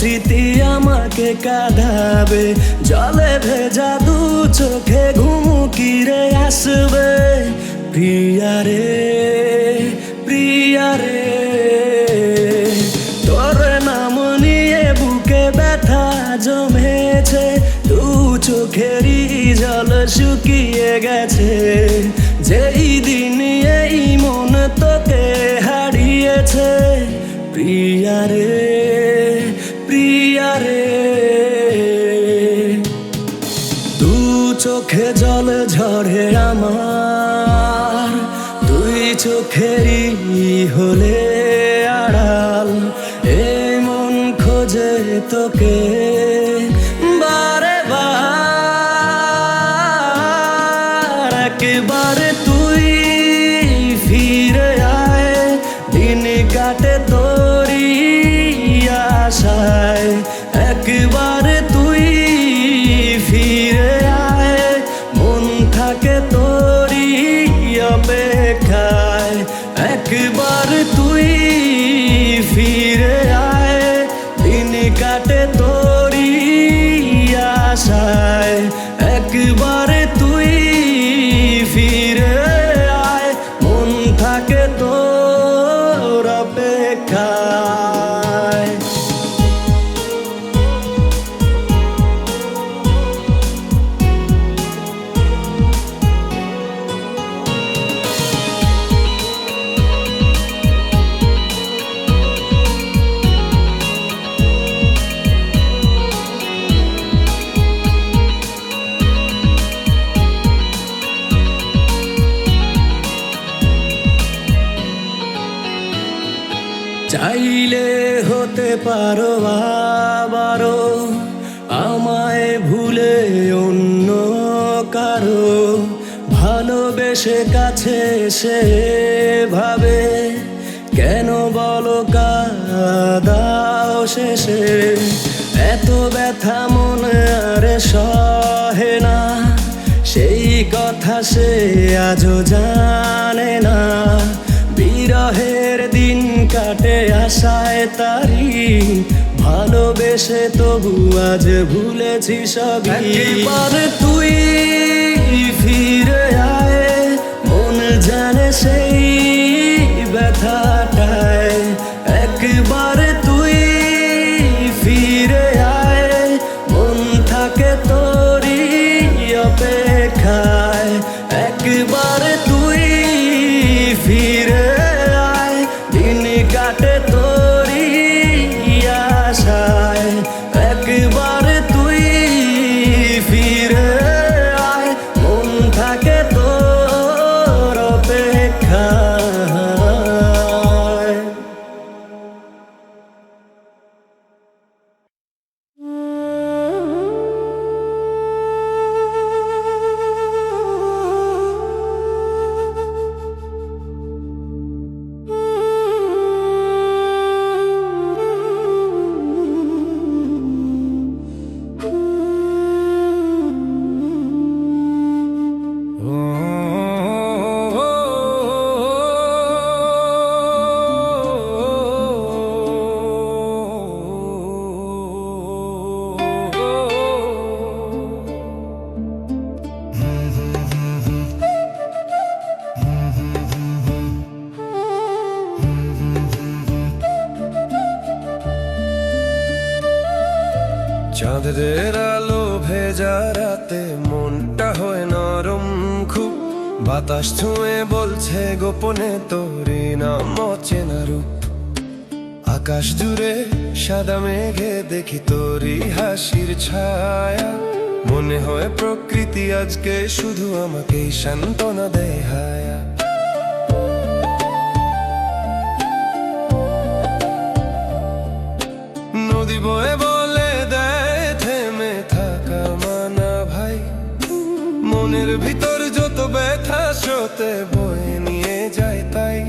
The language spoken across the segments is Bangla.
স্মৃতি আমাকে কাঁদাবে, জলে ভেজা দু চোখে ঘুমুকিরে আসবে। প্রিয়া রে প্রিয়া রে, তোর নাম নিয়ে বুকে ব্যথা জমেছে, দু চোখেরই জল শুকিয়ে গেছে। যেই দিন এই মন তোকে হারিয়েছে। প্রিয়া রে প্রিয়া রে, দু চোখে জল ঝরে আমার, দুই চোখেরই হলে আড়াল। এই মন খোঁজে তোকে বারে বার, একবারে তুই ফিরে আয়, দিন কাটে তোরই আশায়। একবারে তুই ফিরে আয়, মন থাকে তোরই অপেক্ষায়। একবার তুই ফিরে আয়, দিন কাটে তোরই আশায়। একবার তুই ফিরে আয়, মন থাকে তোর অপেক্ষায়। চাইলে হতে পারো আবারও আমায় ভুলে অন্য কারো, ভালোবেসে কাছে সে ভাবে কেন বলো কাঁদাও শেষে। এত ব্যথা মনে আর সহে না, সেই কথা সে আজও জানে না। বিরহের দিন কাটে আশায় তারি, ভালোবেসে তবু আজ ভুলেছি সবই। একবার তুই ফিরে আয়, মন জানে সেই ব্যথাটায়। একবার তুই ফিরে আয়, মন থাকে তোরই অপেক্ষায়। একবার তুই ফিরে আয়, দিন কাটে তোরই আশায়। একবার তুই ফিরে আয়, মন থাকে তোর অপেক্ষায়। চাঁদের আলো ভেজা রাতে মনটা হয় নরম খুব, বাতাস ছুঁয়ে বলছে গোপনে তোরই নাম অচেনা রূপ। আকাশ জুড়ে সাদা মেঘে দেখি তোরই হাসির ছায়া, মনে হয় প্রকৃতি আজকে শুধু আমাকেই সান্ত্বনা দেয় হায়া। নদী বয়ে বলে দেয় থেমে থাকা মানা ভাই, মনের ভিতর যত ব্যথা স্রোতে বয়ে নিয়ে যায় তাই।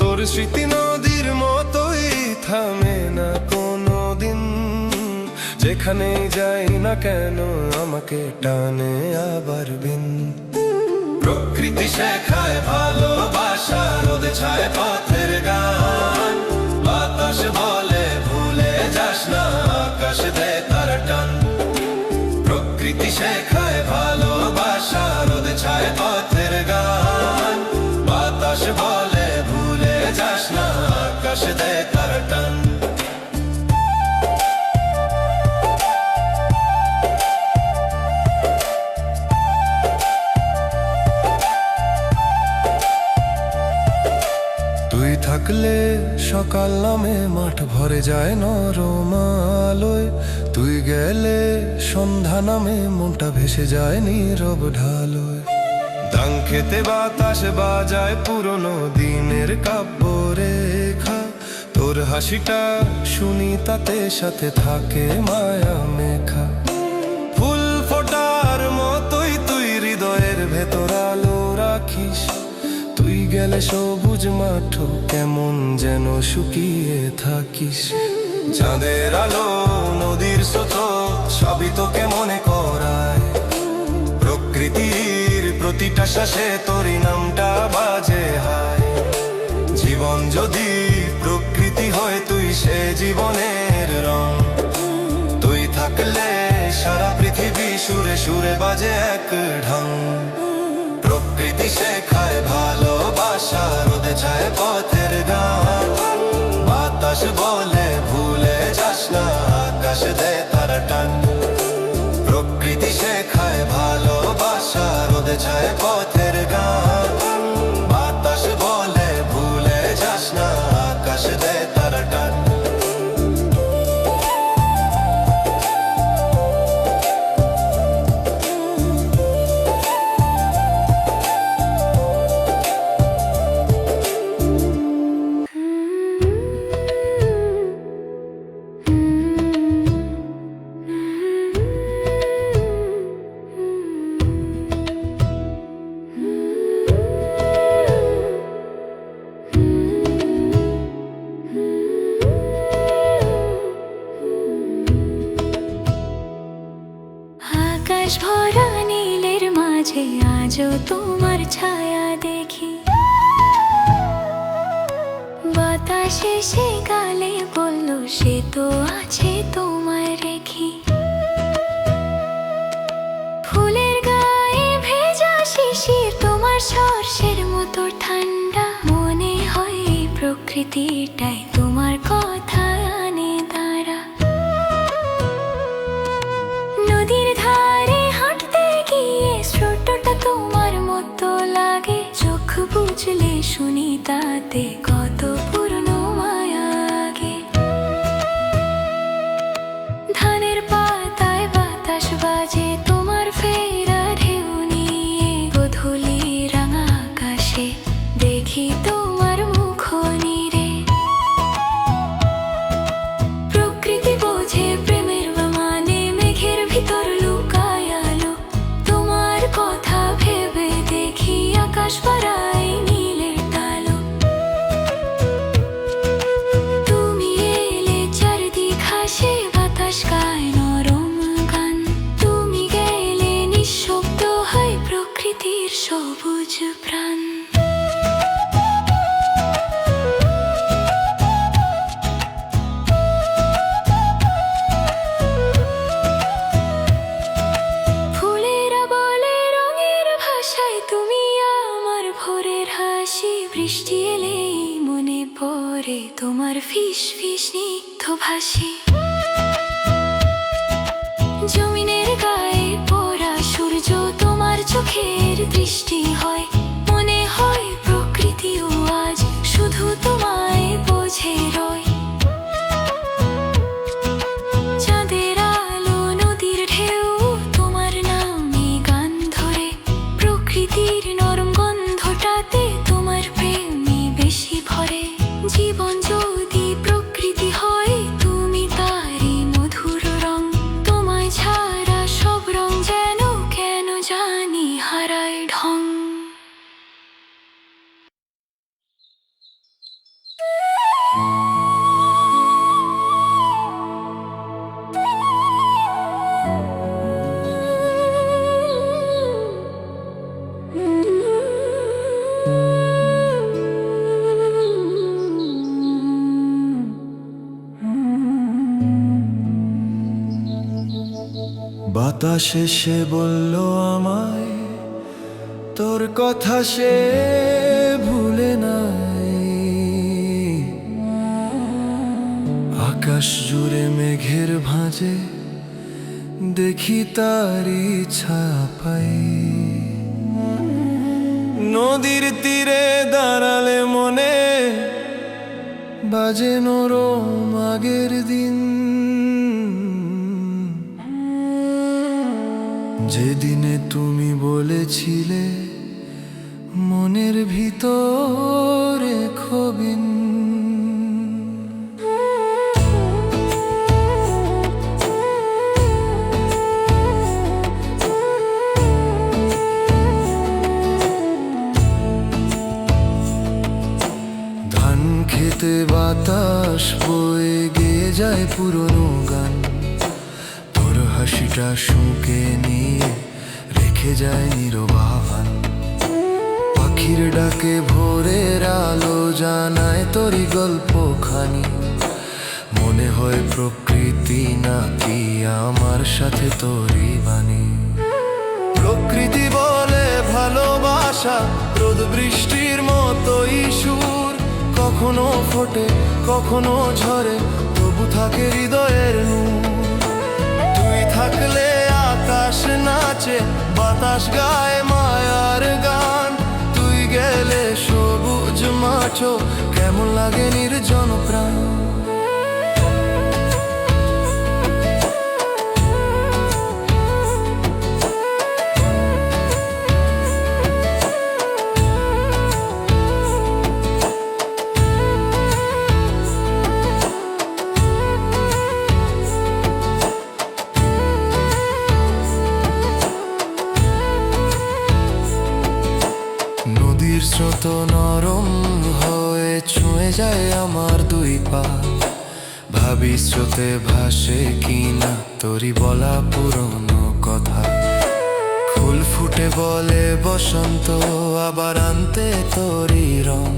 তোর স্মৃতি নদীর মতোই থামে না কোনো দিন, যেখানে যাই না কেন আমাকে টানে আবার বিন। প্রকৃতি শেখায় ভালোবাসা, রোদে ছায় পথের গান, বাতাস বলে ভুলে যাস না তুই থাকলে সকাল নামে মাঠ ভরে যায় নরম আলোয়, তুই গেলে সন্ধ্যা নামে মনটা ভেসে যায় নীরব ঢালোয়। দাং খেতে বাতাস বাজায় পুরনো দিনের কাব্য রেখা, তোর হাসিটা শুনি তাতে সাথে থাকে মায়া মেখা। ফুল ফোটার মতোই তুই হৃদয়ের ভেতর আলো রাখিস, তুই গেলে সবুজ মাঠ কেমন যেন শুকিয়ে থাকিস। চাঁদের আলো নদীর স্রোত সবই তোকে মনে করায়, প্রকৃতির প্রতিটা শ্বাসে তোরই নামটা বাজে হায়। জীবন যদি প্রকৃতি হয় তুই সে জীবনের রং, তুই থাকলে সারা পৃথিবী সুরে সুরে বাজে এক ঢং। প্রকৃতি শেখায় ভালোবাসা, রোদে ছায় পথের গান, বাতাস বলে ভুলে যাস না আকাশ দে তার টান। প্রকৃতি শেখায় ভালোবাসা, রোদে ছায় পথের গান, বাতাস বলে ভুলে যাস না আকাশ দে তার টান। আকাশ ভরা নীলের মাঝে আজও তোমার ছায়া দেখি, বাতাস এসে গালে বলল সে তো আছে তোমায় রেখি। ফুলের গায়ে ভেজা শিশির তোমার স্পর্শের মতো ঠান্ডা, মনে হয় এই প্রকৃতিটাই তোমার কথা আনে তারা। নদীর ধারে হাঁটতে গিয়ে স্রোতটা তোমার মতো লাগে, চোখ বুঝলে শুনি তাতে কত পুরনো মায়া আগে। ধানের পাতায় বাতাস বাজে তোমার ফেরা ঢেউ নিয়ে, গোধূলি রাঙা আকাশে দেখি তোমার মুখ নীরে। প্রকৃতি বোঝে প্রেমের মানে, মেঘের ভিতর লুকায় আলো, তোমার কথা ভেবে দেখি আকাশ পাড়ায় নীলের তালো। তুমি এলে চারদিক হাসে, বাতাস গায় নরম গান, তুমি গেলে নিঃশব্দ হয় প্রকৃতির সবুজ প্রাণ। ফুলেরা বলে রঙের ভাষায় তুমি আমার ভোরের হাসি, বৃষ্টি এলেই মনে পড়ে তোমার ফিস ফিস স্নিগ্ধ ভাসি। জমিনের গায়ে পড়া সূর্য তোমার চোখের দৃষ্টি হয়, মনে হয় প্রকৃতিও আজ শুধু তোমায় বোঝে রয়। চাঁদের আলো নদীর ঢেউ তোমার নামে গান ধরে, প্রকৃতির নরম গন্ধটাতে তোমার প্রেমই বেশি ভরে। জীবন যদি প্রকৃতি হয় তুমি তারই মধুর রং, তোমায় ছাড়া সব রং যেন কেন জানি হারায় ঢং। বাতাস এসে বলল আমায় তোর কথা সে ভুলে নাই। আকাশ জুড়ে মেঘের ভাঁজে দেখি তারি ছাপাই। নদীর তীরে দাঁড়ালে মনে বাজে নরম আগের দিন, যেদিনে তুমি বলেছিলে মনের ভিতরে খবিন। ধান খেতে বাতাস বয়ে গেয়ে যায় পুরনো গান, তোর হাসিটা শুঁকে নিয়ে রেখে যায় নীরবাহান। পাখির ডাকে ভোরের আলো জানায় তোরই গল্পখানি, মনে হয় প্রকৃতি নাকি আমার সাথে তোরই বাণী। প্রকৃতি বলে ভালোবাসা রোদ বৃষ্টির মতোই সুর, কখনো ফোটে কখনো ঝরে তবু থাকে হৃদয়ের নূর। তুই থাকলে আকাশ নাচে বাতাস গায় মায়ার গান, তুই গেলে সবুজ মাঠও কেমন লাগে নির্জন প্রাণ। নদীর স্রোত নরম হয়ে ছুঁয়ে যায় আমার দুই পা, ভাবি স্রোতে ভাসে কিনা তোরই বলা পুরনো কথা। ফুল ফুটে বলে বসন্ত আবার আনতে তোরই রং,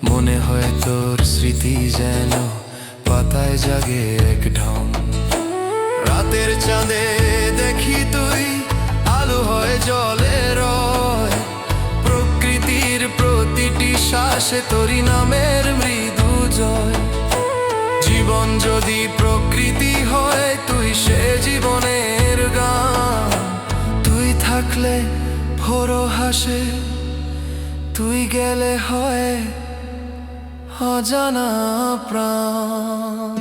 মনে হয় তোর স্মৃতি যেন পাতায় জাগে এক ঢং। রাতের চাঁদে দেখি তুই আলো হয়ে জলে রয়, প্রকৃতির প্রতিটি শ্বাসে তোরই নামের মৃদু জয়। জীবন যদি প্রকৃতি হয় তুই সে জীবনের গান, তুই থাকলে ভোরও হাসে তুই গেলে হয় অজানা প্রাণ।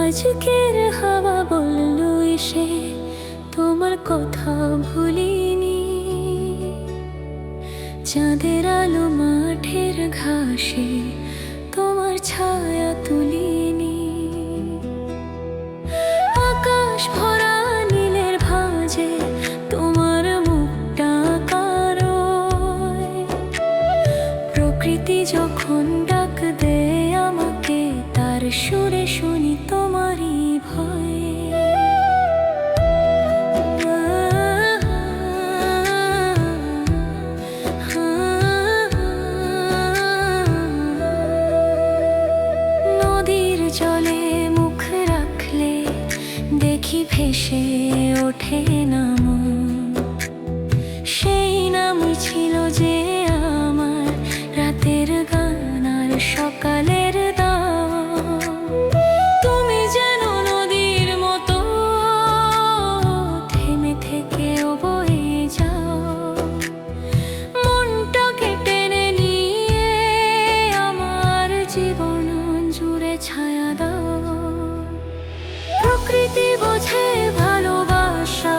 আজকের হাওয়া বলল এসে তোমার কথা ভুলিনি, চাঁদের আলো মাঠের ঘাসে তোমার ছায়া তুলিনি। আকাশ ভরা নীলের ভাঁজে তোমার মুখটা কারয়, প্রকৃতি যখন ডাক দেয় আমাকে তার সুরে শুনি তোমারই ভয়। নদীর জলে মুখ রাখলে দেখি ভেসে ওঠে নাম, সেই নাম ছিল যে আমার রাতের গান আর সকালের দাম। তুমি যেন নদীর মতো থেমে থেকেও বয়ে যাও, মনটাকে টেনে নিয়ে আমার জীবন জুড়ে ছায়া দাও। প্রকৃতি বোঝে ভালোবাসা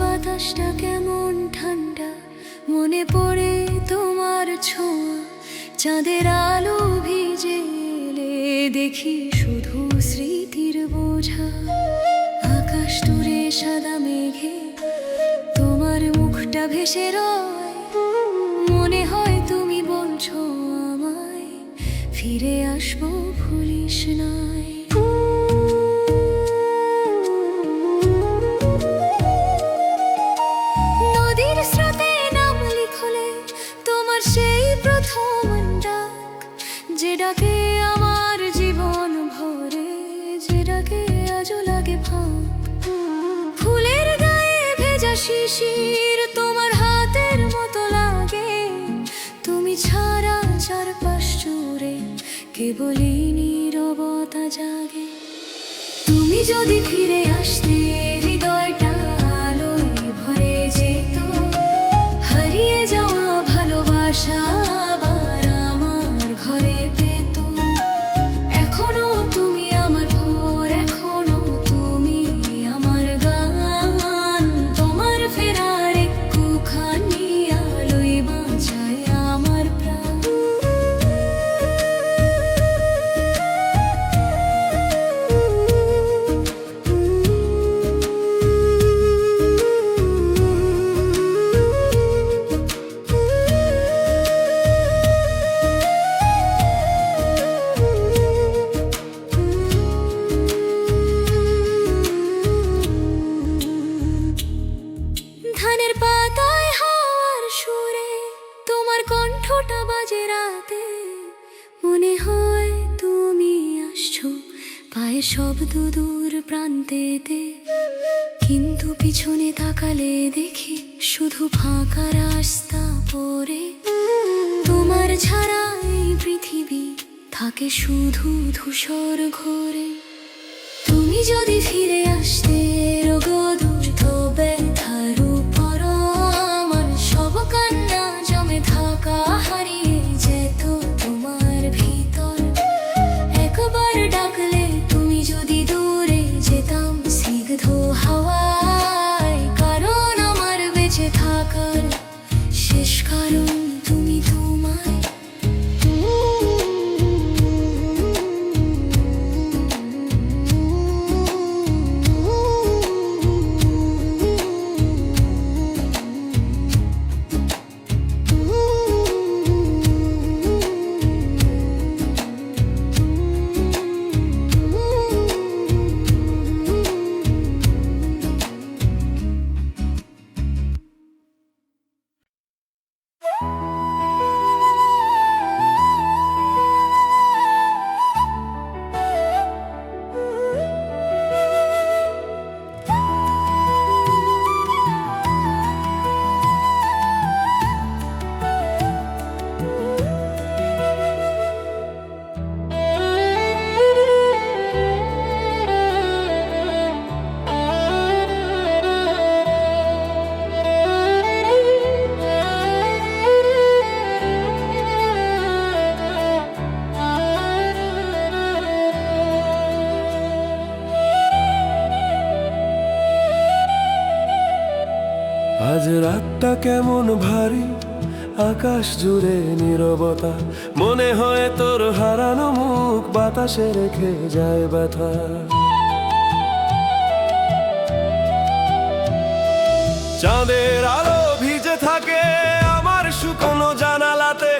বাতাসটা কেমন ঠান্ডা, মনে পড়ে তোমার ছোঁয়া। চাঁদের আলো ভিজে এলে দেখি শুধু স্মৃতির বোঝা। আকাশ দূরে সাদা মেঘে তোমার মুখটা ভেসে রয়, মনে হয় তুমি বলছো আমায় ফিরে আসবো, ভুলিস নাই। নদীর স্রোতে নাম লিখলে তোমার সেই প্রথম ডাক, যে ডাকে আমার জীবন ভরে, যে ডাকে আজও লাগে ফাঁক। ফুলের গায়ে ভেজা শিশির তোমার হাতের মতো লাগে, তুমি ছাড়া চারপাশ জুড়ে কেবলই নীরবতা জাগে। তুমি যদি ফিরে আসতে হৃদয়টা আলোয় ভরে যেত, হারিয়ে যাওয়া ভালোবাসা আবার আমার ঘরে পেত। এখনো তুমি আমার ভোর, এখনো তুমি আমার গান, তোমার ফেরার একটুখানি আলোয় বাঁচায় আমার প্রাণ। ধানের পাতায় হাওয়ার সুরে তোমার কণ্ঠটা বাজে রাতে, মনে হয় তুমি আসছো পায়ে শব্দ দূর প্রান্তেতে। কিন্তু পিছনে তাকালে দেখি শুধু ফাঁকা রাস্তা পড়ে, তোমার ছাড়া এই পৃথিবী থাকে শুধু ধূসর ঘোরে। তুমি যদি ফিরে আসতে রোগদূত ব্যথার উপর, আমার সব কান্না জমে থাকা হারিয়ে যেত তোমার ভিতর। একবার ডাকলে তুমি যদি দূরে যেতাম স্নিগ্ধ হাওয়ায়, কারণ আমার বেঁচে থাকার শেষ কারণ তুমি তোমায়। আজ রাতটা কেমন ভারী, আকাশ জুড়ে নীরবতা। মনে হয় তোর হারানো মুখ বাতাসে রেখে যায় ব্যথা। চাঁদের আলো ভিজে থাকে আমার শুকনো জানালাতে,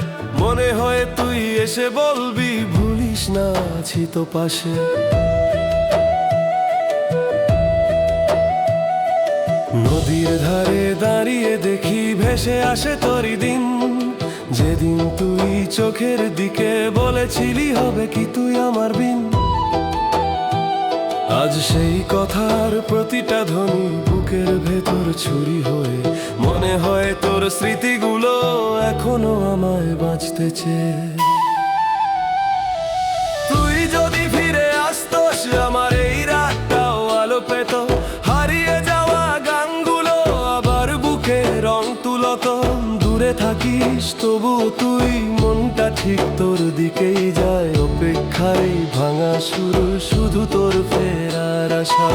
মনে হয় তুই এসে বলবি ভুলিস না আছি তো পাশে। নদীর ধারে দাঁড়িয়ে দেখি ভেসে আসে তোরই দিন, যেদিন তুই চোখের দিকে বলেছিলি হবে কি তুই আমার বিন। আজ সেই কথার প্রতিটা ধ্বনি বুকের ভেতর ছুরি হয়ে, মনে হয় তোর স্মৃতিগুলো এখনো আমায় বাঁচতে চেয়ে। তুই যদি ফিরে আসতোস আমার এই রাতটাও আলো পেত, হারিয়ে যাওয়া গানগুলো আবার বুকে রং তুলত। দূরে থাকিস তবু তুই মনটা ঠিক তোর দিকেই যায়, অপেক্ষায় ভাঙা শুরু শুধু তোর ফেরার আশা।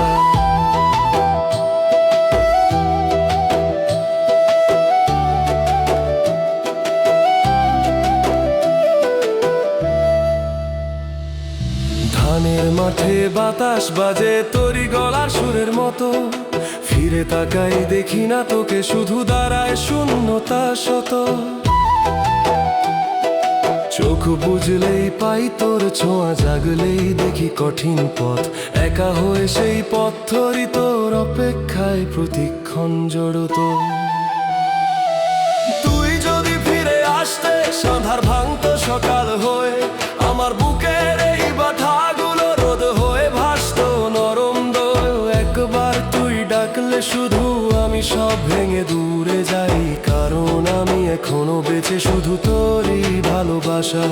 বাতাস বাজে তোরই গলার সুরের মতো। ফিরে তাকাই দেখি না তোকে, শুধু দাঁড়ায় শূন্যতা শত। চোখ বুঝলেই পাই তোর ছোঁয়া, জাগলেই দেখি কঠিন পথ। একা হয়ে সেই পথ ধরি, তোর অপেক্ষায় প্রতিক্ষণ জড়ত। তুই যদি ফিরে আসতে সন্ধ্যার ভাঙতো সকাল হয়ে, আমার বুকের এই বাধাগুলো রোদ হয়ে ভাসতো নরম দোয়। একবার তুই ডাকলে শুধু আমি সব ভেঙে দূরে যাই, কারণ আমি এখনো বেঁচে শুধু তোরই ভালোবাসা।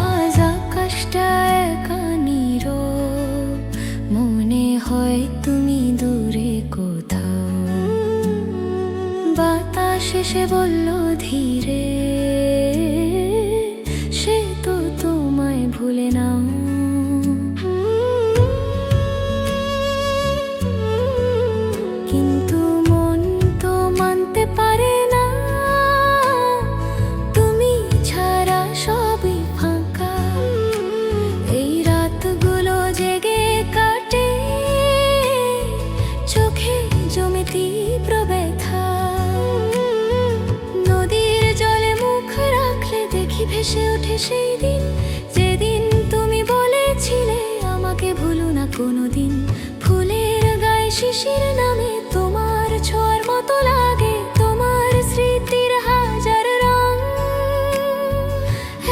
আজ আকাশটা একা নীরব, মনে হয় তুমি দূরে কোথাও। বাতাস এসে বলল ধীরে, সে তো তোমায় ভুলে নাও। কিন্তু মন তো মানতে পারে না, তুমি ছাড়া সবই ফাঁকা। এই রাতগুলো জেগে কাটে, চোখে জমে তীব্র ব্যথা। নদীর জলে মুখ রাখলে দেখি ভেসে ওঠে সেই দিন, যেদিন তুমি বলেছিলে আমাকে ভুলো না কোনোদিন। ফুলের গায়ে শিশির নামে তোমার ছোঁয়ার মতো লাগে, তোমার স্মৃতির হাজার রং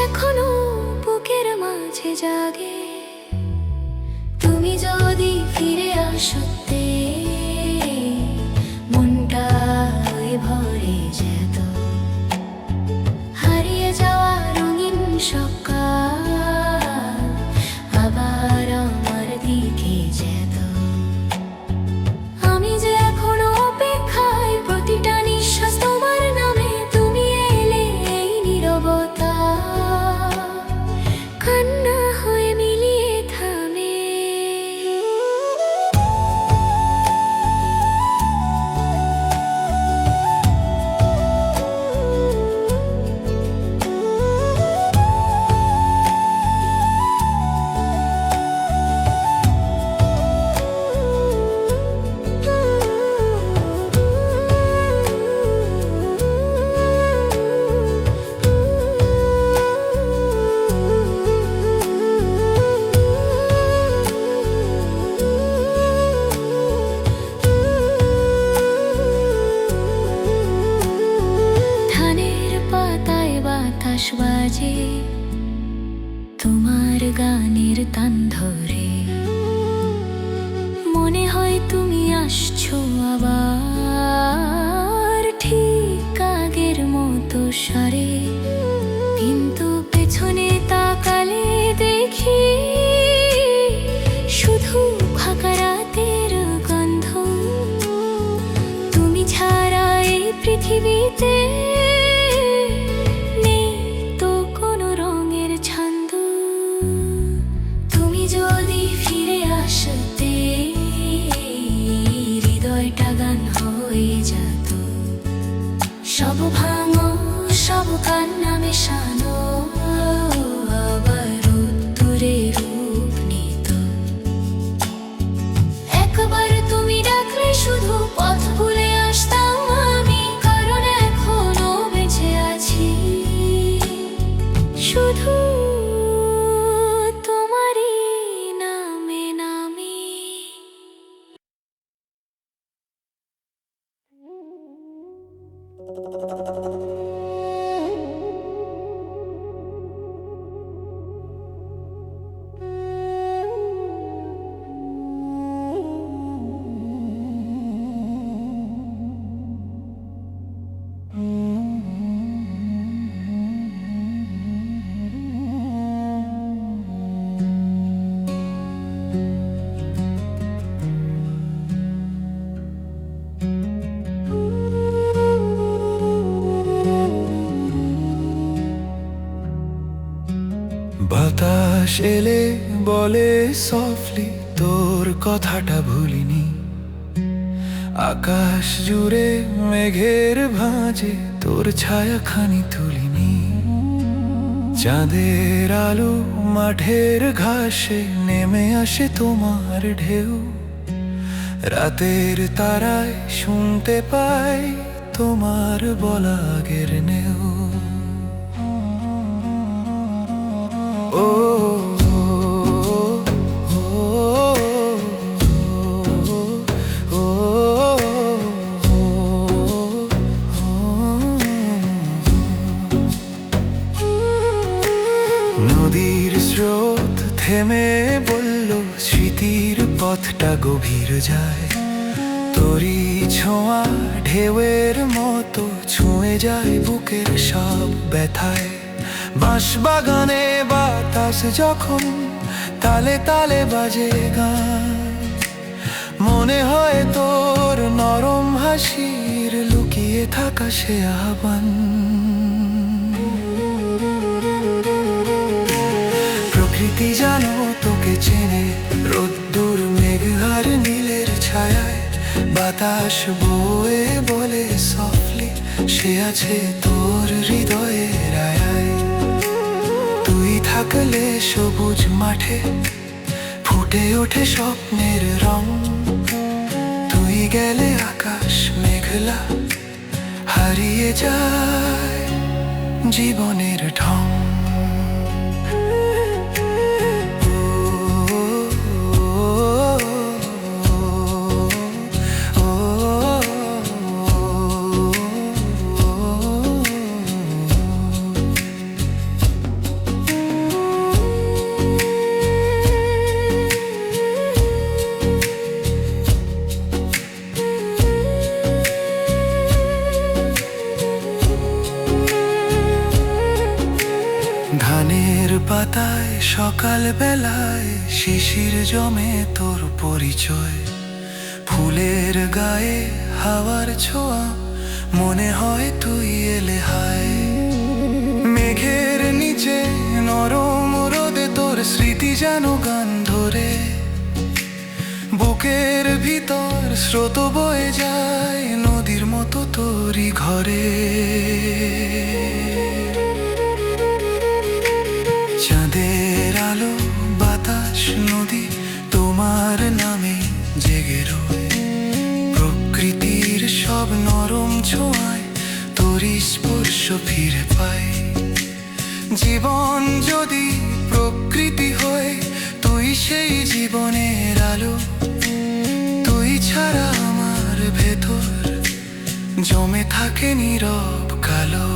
এখনো বুকের মাঝে জাগে। তুমি যদি ফিরে আসতে, মনটা ওই ভরে যেত। হারিয়ে যাওয়া রঙিন সকাল আবার আমার দিকে যেত। আমি যে এখনো অপেক্ষায়, প্রতিটা নিঃশ্বাস তোমার নামে। তুমি এলে এই নীরবতা কান্না হয়ে মিলিয়ে থামে। ধানের পাতায় বাতাস বাজে, তোমার গানের তান ধরে। মনে হয় তুমি আসছো আবার, ঠিক আগের মতো সারে। কিন্তু পেছনে তাকালে দেখি শুধু ফাঁকা রাতের গন্ধ। তুমি ছাড়া এই পৃথিবীতে নেই তো কোনো রঙের ছন্দ। তুমি যদি ফিরে আসতে, হৃদয়টা গান হয়ে যেত। সব ভাঙো, সব কান্না মেশানো, আবার উত্তরে রূপ নিত। একবার তুমি ডাকলে শুধু পথ ভুলে আসতাম আমি, কারণ এখনো বেঁচে আছি শুধু তোমারই নামে নামে। বাতাস এলে বলে সফলি তোর কথাটা ভুলিনি, আকাশ জুড়ে মেঘের ভাঁজে তোর ছায়াখানি তুলিনি। চাঁদের আলো মাঠের ঘাসে নেমে আসে তোমার ঢেউ, রাতের তারায় শুনতে পাই তোমার বলা আগের নেউ। ও নদীর স্রোত থেমে বলল স্মৃতির পথটা গভীর যায়, তোরই ছোঁয়া ঢেউয়ের মতো ছুঁয়ে যায় বুকের সব ব্যথায়। বাঁশবাগানে বাতাস যখন তালে তালে বাজে গান, মনে হয় তোর নরম হাসির লুকিয়ে থাকা সে আহ্বান। প্রকৃতি জানো তোকে চেনে, রোদ্দুর মেঘ আর নীলের ছায়ায় বাতাস বয়ে বলে সফলি সে আছে তোর হৃদয়ের আয়ায়। তুই থাকলে সবুজ মাঠে ফুটে ওঠে স্বপ্নের রং, তুই গেলে আকাশ মেঘলা হারিয়ে যায় জীবনের ঢং। ধানের পাতায় সকাল বেলায় শিশির জমে তোর পরিচয়, ফুলের গায়ে হাওয়ার ছোঁয়া মনে হয় তুই এলে হায়। মেঘের নিচে নরম রোদে তোর স্মৃতি যেন গান ধরে, বুকের ভিতর স্রোত বয়ে যায় নদীর মতো তোরই ঘরে। চাঁদের আলো বাতাস নদী তোমার নামে জেগে রয়, প্রকৃতির সব নরম ছোঁয়ায় তোরই স্পর্শ ফিরে পায়। জীবন যদি প্রকৃতি হয় তুই সেই জীবনের আলো, তুই ছাড়া আমার ভেতর জমে থাকে নীরব কালো।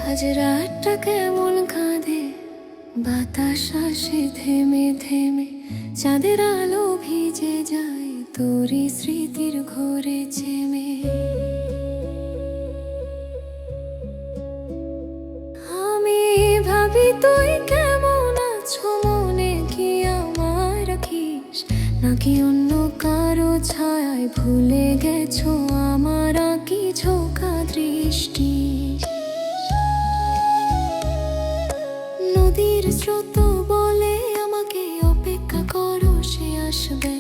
আজ রাতটা কেমন কাঁদে, বাতাস আসে থেমে থেমে, চাঁদের আলো ভিজে যায় তোরই স্মৃতির ঘোরে চেমে। আমি ভাবি তুই কেমন আছো, মনে কি আমার রাখিস, নাকি অন্য কারো ছায়ায় ভুলে গেছো আমার কি ঝোঁকা দৃষ্টি। নদীর স্রোত বলে আমাকে অপেক্ষা করো সে আসবে,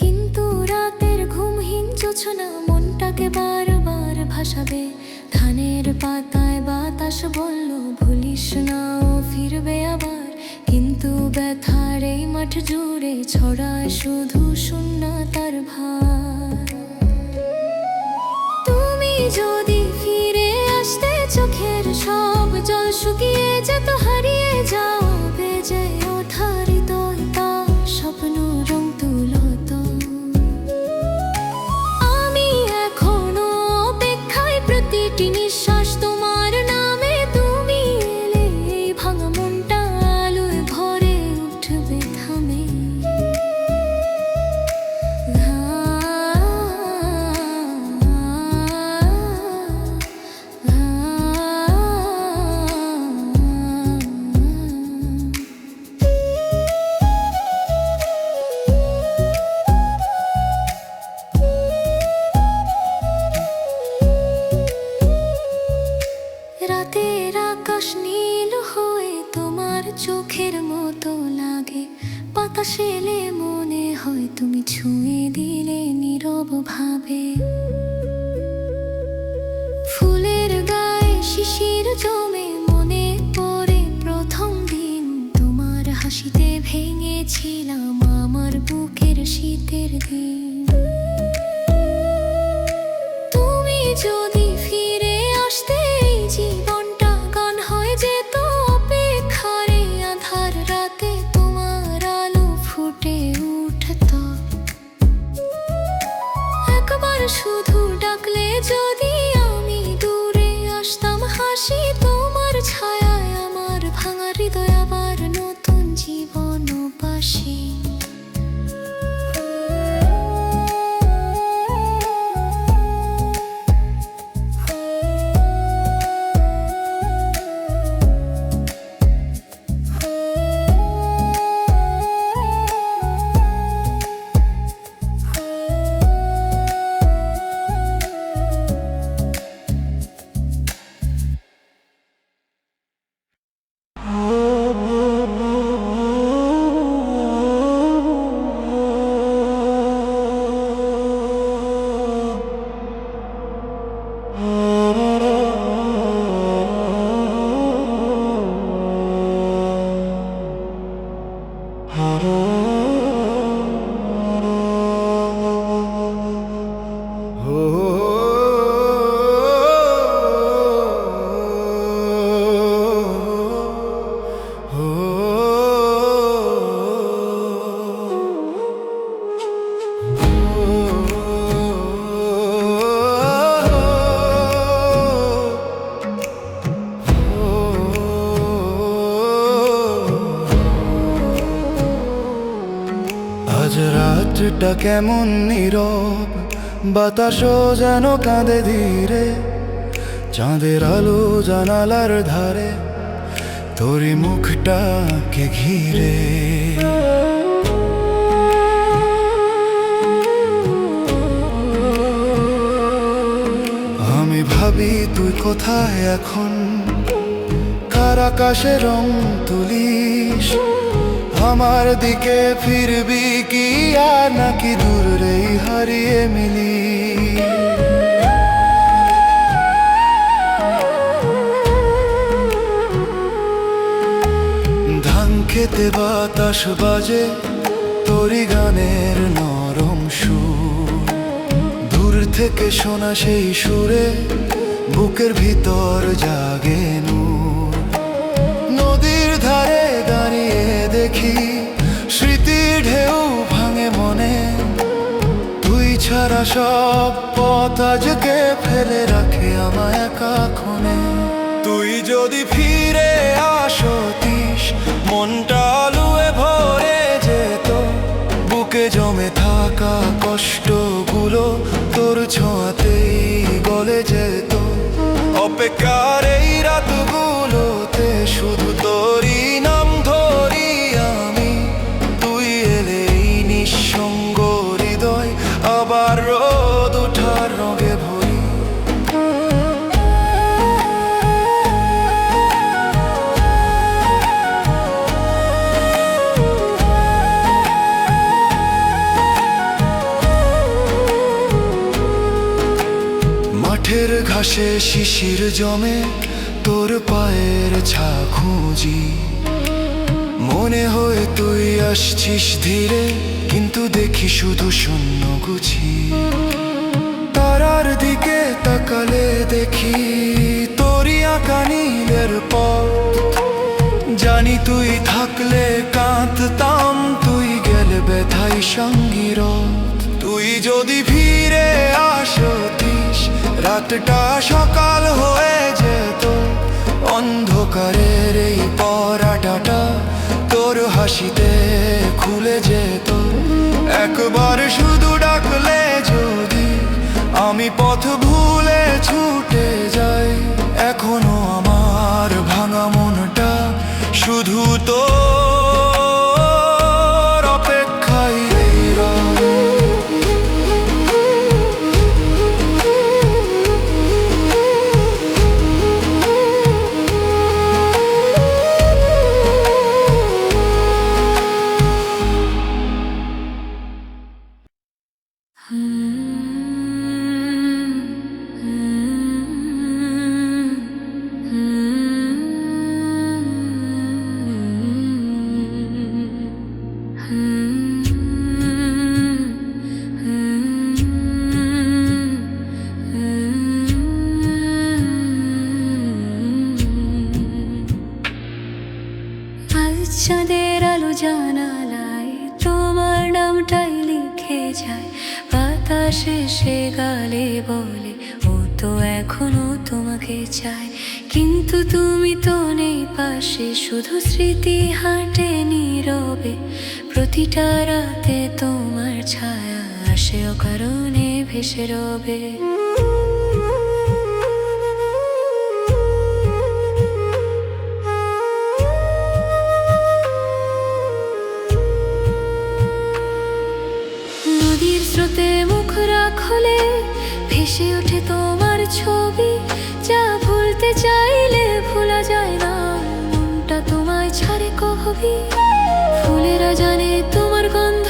কিন্তু রাতের ঘুমহীন জোছনা মনটাকে বারবার ভাসাবে। ধানের পাতায় বাতাস বলল ভুলিস না, ও ফিরবে আবার। কিন্তু ব্যথার এই মাঠ জুড়ে ছড়ায় শুধু শূন্যতার ভার। তুমি যদি ফিরে আসতে, চোখের সব জল শুকিয়ে যেত, হারিয়ে যাবে যে ওঠা হৃদয়, তার স্বপ্ন রং তুলত। আমি এখনো অপেক্ষায়, প্রতিটি নিঃশ্বাস তোমার নামে। তুমি এলে এই ভাঙা মনটা আলোয় ভরে উঠবে থামে। রাতের আকাশ নীল হয়ে তোমার চোখের মতো লাগে। বাতাস এলে মনে হয় তুমি ছুঁয়ে দিলে নীরব ভাবে। ফুলের গায়ে শিশির জমে মনে পড়ে প্রথম দিন, তোমার হাসিতে ভেঙেছিলাম আমার বুকের শীতের দিন। তুমি যদি ফিরে আসতে, এই জীবনটা গান হয়ে যেত। অপেক্ষার এই আঁধার রাতে তোমার আলো ফুটে উঠত। একবার শুধু ডাকলে যদি আমি দূরে আসতাম, হাসি তোমার ছায়ায় আমার ভাঙা হৃদয় আবার নতুন জীবন পাশে। আজ রাতটা কেমন নীরব, বাতাসও যেন কাঁদে ধীরে। চাঁদের আলো জানালার ধারে, তোরই মুখটাকে ঘিরে। আমি ভাবি তুই কোথায় এখন, কার আকাশে রং তুলিস। আমার দিকে ফিরবি কি, আর নাকি দূরেই হারিয়ে মিলি। ধান খেতে বাতাস বাজে, তোরই গানের নরম সুর। দূর থেকে শোনা সেই সুরে, বুকের ভিতর জাগে নূর। নদীর ধারে দাঁড়িয়ে দেখি, স্মৃতির ঢেউ ভাঙে মনে। তুই ছাড়া সব পথ আজকে ফেলে রাখে আমায় একা ক্ষণে। তুই যদি ফিরে আসতিস, মনটা আলোয় ভরে যেত। বুকে জমে থাকা কষ্টগুলো তোর ছোঁয়াতেই গলে যেত। অপেক্ষার এই রাতগুলোতে শুধু তোরই নাম ধরি আমি। তুই এলে এই নিঃসঙ্গ হৃদয় আবার রোদ ওঠার রঙে ভরি। পথের ঘাসে শিশির জমে তোর পায়ের ছা খুঁজি, মনে হয় তুই আসছিস ধীরে, কিন্তু দেখি শুধু শূন্য গুছি। তারার দিকে তাকালে দেখি তোরই আঁকা নীলের পথ, জানি তুই থাকলে কাঁদতাম, তুই গেলে ব্যথাই সঙ্গীর। তুই যদি ফিরে আসতিস রাতটা সকাল হয়ে যেত, অন্ধকারের এই পরাটাটা তোর হাসিতে খুলে যেত। একবার শুধু ডাকলে যদি আমি পথ ভুলে ছুটে যাই, এখনো আমার ভাঙা মনটা শুধু তোর অপেক্ষায় রয়। চাঁদের আলো জানালায় তোমার নামটাই লিখে যায়, বাতাসে সে গালে বলে ও তো এখনো তোমাকে চায়। কিন্তু তুমি তো নেই পাশে, শুধু স্মৃতি হাঁটে নীরবে। প্রতিটা রাতে তোমার ছায়া আসে অকারণে ভেসে রবে। নদীর স্রোতে মুখ রাখলে ভেসে ওঠে তোমার ছবি, যা ভুলতে চাইলে ভোলা যায় না, মনটা তোমায় ছাড়ে কবি। ফুলেরা জানে তোমার গন্ধ,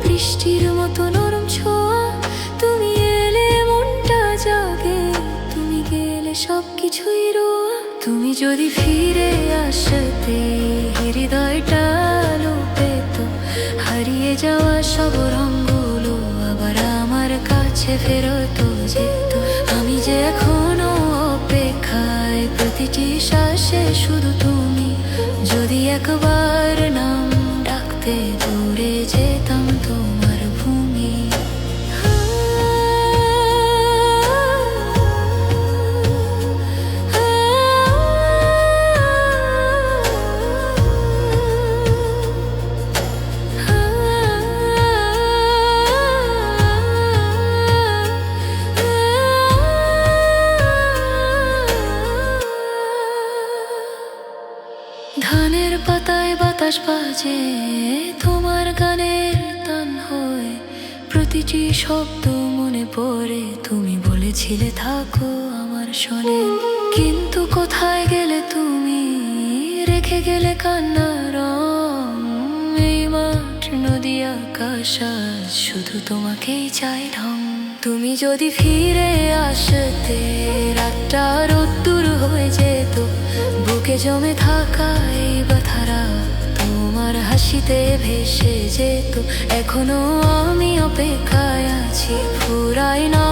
বৃষ্টির মতো নরম ছোঁয়া। তুমি এলে মনটা জাগে, তুমি গেলে সবকিছুই রোয়া। তুমি যদি ফিরে আসতে হৃদয়টা আলো পেত, হারিয়ে যাওয়া সব রঙগুলো আবার আমার কাছে ফেরত যেত। আমি যে এখনো অপেক্ষায়, প্রতিটি শ্বাসে শুধু তুমি। যদি একবার নাম ডাকতে দূরে যেতাম তোমার ভূমি। ধানের পাতায় বাতাস বাজে তোমার গানের তান হয়ে, প্রতিটি শব্দ মনে পড়ে। তুমি বলেছিলে থাকো আমার শোনে, কিন্তু কোথায় গেলে তুমি, রেখে গেলে কান্নার রং। এই মাঠ নদী আকাশ আজ শুধু তোমাকেই চাই ঢং। তুমি যদি ফিরে আসতে রাতটা রোদ্দুর হয়ে যেত, বুকে জমে থাকা এই ব্যথারা তোমার হাসিতে ভেসে যেত। এখনো আমি অপেক্ষায় আছি, ফুরাই না